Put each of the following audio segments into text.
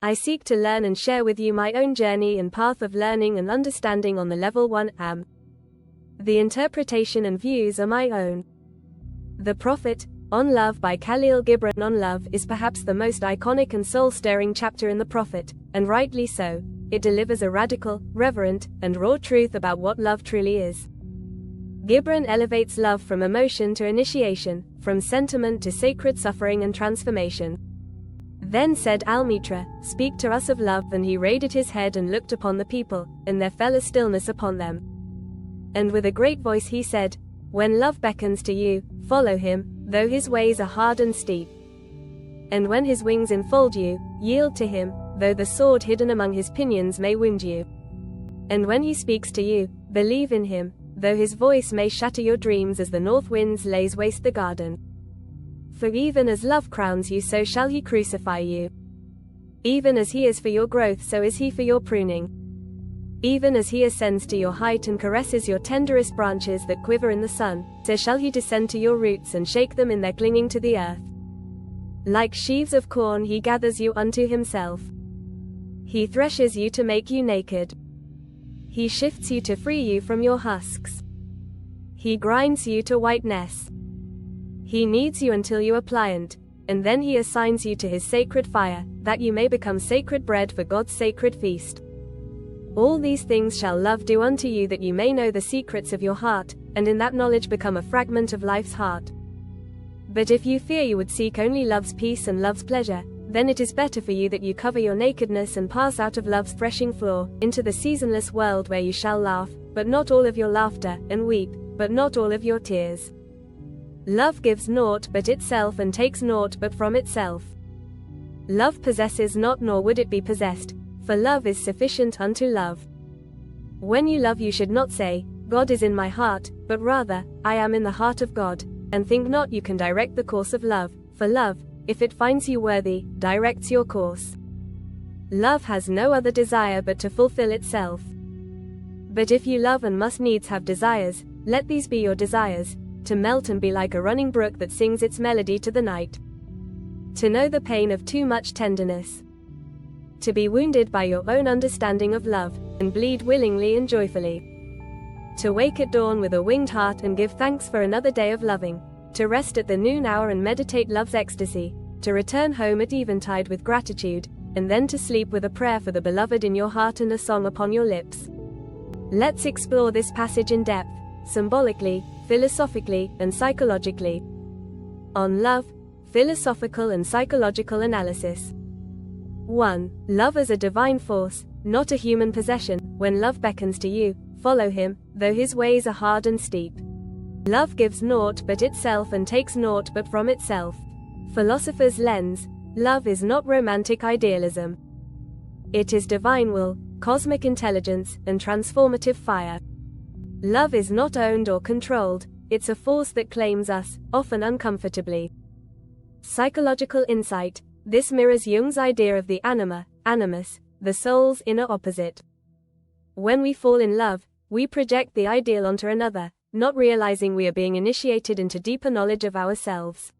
I seek to learn and share with you my own journey and path of learning and understanding on the level 1am. The interpretation and views are my own. The Prophet, On Love by Kahlil Gibran. On Love is perhaps the most iconic and soul-stirring chapter in the Prophet, and rightly so. It delivers a radical, reverent, and raw truth about what love truly is. Gibran elevates love from emotion to initiation, from sentiment to sacred suffering and transformation. Then said Al-Mitra, Speak to us of love, and he raised his head and looked upon the people, and there fell a stillness upon them. And with a great voice he said, When love beckons to you, follow him, though his ways are hard and steep. And when his wings enfold you, yield to him, though the sword hidden among his pinions may wound you. And when he speaks to you, believe in him, though his voice may shatter your dreams as the north winds lays waste the garden. For even as love crowns you, so shall he crucify you. Even as he is for your growth, so is he for your pruning. Even as he ascends to your height and caresses your tenderest branches that quiver in the sun, so shall he descend to your roots and shake them in their clinging to the earth. Like sheaves of corn he gathers you unto himself. He threshes you to make you naked. He shifts you to free you from your husks. He grinds you to whiteness. He kneads you until you are pliant, and then he assigns you to his sacred fire, that you may become sacred bread for God's sacred feast. All these things shall love do unto you, that you may know the secrets of your heart, and in that knowledge become a fragment of life's heart. But if you fear you would seek only love's peace and love's pleasure, then it is better for you that you cover your nakedness and pass out of love's threshing floor, into the seasonless world where you shall laugh, but not all of your laughter, and weep, but not all of your tears. Love gives naught but itself and takes naught but from itself. Love possesses not, nor would it be possessed, for love is sufficient unto love. When you love, you should not say, God is in my heart, but rather, I am in the heart of God, and think not you can direct the course of love, for love, if it finds you worthy, directs your course. Love has no other desire but to fulfill itself. But if you love and must needs have desires, let these be your desires, to melt and be like a running brook that sings its melody to the night. To know the pain of too much tenderness. To be wounded by your own understanding of love, and bleed willingly and joyfully. To wake at dawn with a winged heart and give thanks for another day of loving. To rest at the noon hour and meditate love's ecstasy. To return home at eventide with gratitude, and then to sleep with a prayer for the beloved in your heart and a song upon your lips. Let's explore this passage in depth, symbolically, philosophically, and psychologically. On love, philosophical and psychological analysis. 1. Love as a divine force, not a human possession. When love beckons to you, follow him, though his ways are hard and steep. Love gives naught but itself and takes naught but from itself. Philosopher's lens, love is not romantic idealism. It is divine will, cosmic intelligence, and transformative fire. Love is not owned or controlled, it's a force that claims us, often uncomfortably. Psychological insight, this mirrors Jung's idea of the anima, animus, the soul's inner opposite. When we fall in love, we project the ideal onto another, not realizing we are being initiated into deeper knowledge of ourselves.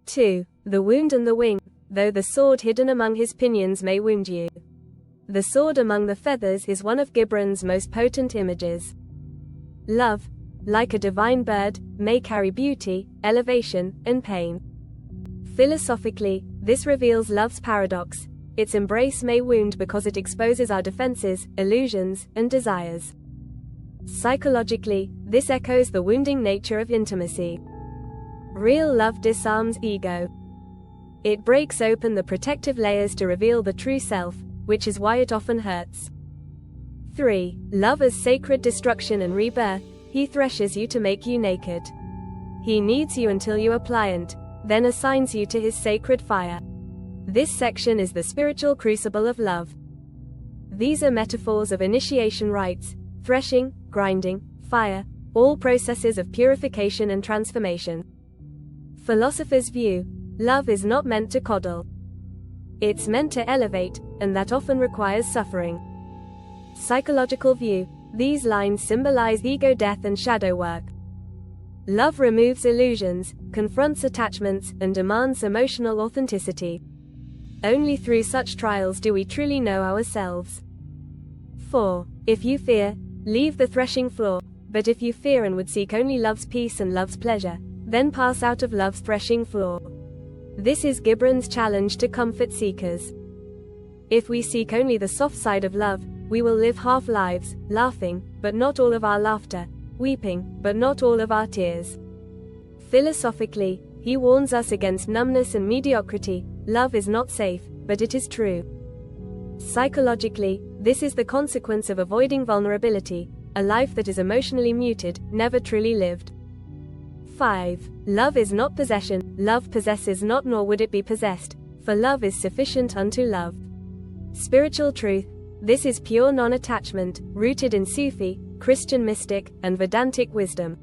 2. The wound and the wing, though the sword hidden among his pinions may wound you. The sword among the feathers is one of Gibran's most potent images. Love, like a divine bird, may carry beauty, elevation, and pain. Philosophically, this reveals love's paradox. Its embrace may wound because it exposes our defenses, illusions, and desires. Psychologically, this echoes the wounding nature of intimacy. Real love disarms ego. It breaks open the protective layers to reveal the true self, which is why it often hurts. 3. Love as sacred destruction and rebirth, he threshes you to make you naked. He kneads you until you are pliant, then assigns you to his sacred fire. This section is the spiritual crucible of love. These are metaphors of initiation rites, threshing, grinding, fire, all processes of purification and transformation. Philosopher's view, love is not meant to coddle. It's meant to elevate, and that often requires suffering. Psychological view, these lines symbolize ego death and shadow work. Love removes illusions, confronts attachments, and demands emotional authenticity. Only through such trials do we truly know ourselves. 4. If you fear, leave the threshing floor, but if you fear and would seek only love's peace and love's pleasure, then pass out of love's threshing floor. This is Gibran's challenge to comfort seekers. If we seek only the soft side of love, we will live half lives, laughing, but not all of our laughter, weeping, but not all of our tears. Philosophically, he warns us against numbness and mediocrity. Love is not safe, but it is true. Psychologically, this is the consequence of avoiding vulnerability, a life that is emotionally muted, never truly lived. 5. Love is not possession, love possesses not nor would it be possessed, for love is sufficient unto love. Spiritual truth, this is pure non-attachment, rooted in Sufi, Christian mystic, and Vedantic wisdom.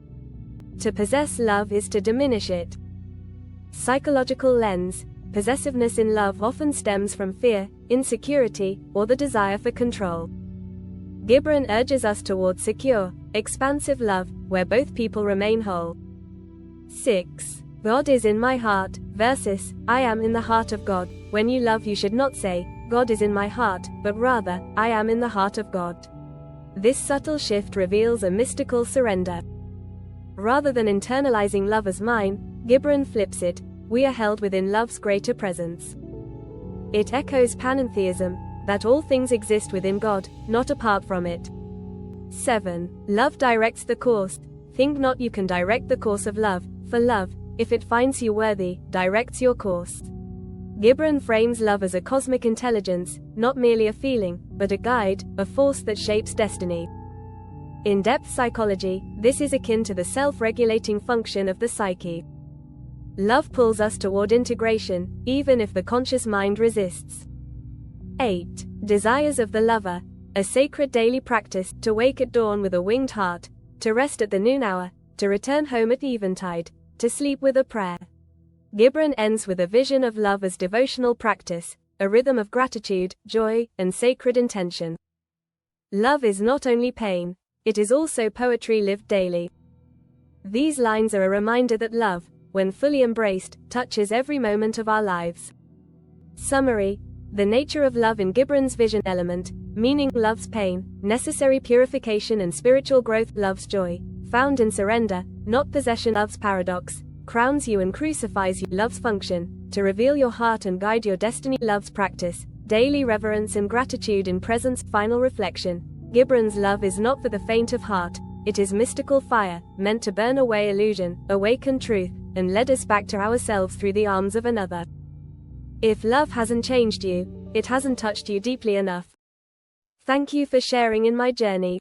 To possess love is to diminish it. Psychological lens, possessiveness in love often stems from fear, insecurity, or the desire for control. Gibran urges us towards secure, expansive love, where both people remain whole. 6. God is in my heart, versus, I am in the heart of God. When you love, you should not say, God is in my heart, but rather, I am in the heart of God. This subtle shift reveals a mystical surrender. Rather than internalizing love as mine, Gibran flips it, we are held within love's greater presence. It echoes panentheism, that all things exist within God, not apart from it. 7. Love directs the course. Think not you can direct the course of love, for love, if it finds you worthy, directs your course. Gibran frames love as a cosmic intelligence, not merely a feeling, but a guide, a force that shapes destiny. In depth psychology, this is akin to the self-regulating function of the psyche. Love pulls us toward integration, even if the conscious mind resists. 8. Desires of the lover, a sacred daily practice, to wake at dawn with a winged heart, to rest at the noon hour, to return home at eventide, to sleep with a prayer. Gibran ends with a vision of love as devotional practice, a rhythm of gratitude, joy, and sacred intention. Love is not only pain, it is also poetry lived daily. These lines are a reminder that love, when fully embraced, touches every moment of our lives. Summary: the nature of love in Gibran's vision element, meaning love's pain, necessary purification and spiritual growth, love's joy, found in surrender, not possession, love's paradox, crowns you and crucifies you, love's function, to reveal your heart and guide your destiny, love's practice, daily reverence and gratitude in presence, final reflection. Gibran's love is not for the faint of heart, it is mystical fire, meant to burn away illusion, awaken truth, and lead us back to ourselves through the arms of another. If love hasn't changed you, it hasn't touched you deeply enough. Thank you for sharing in my journey.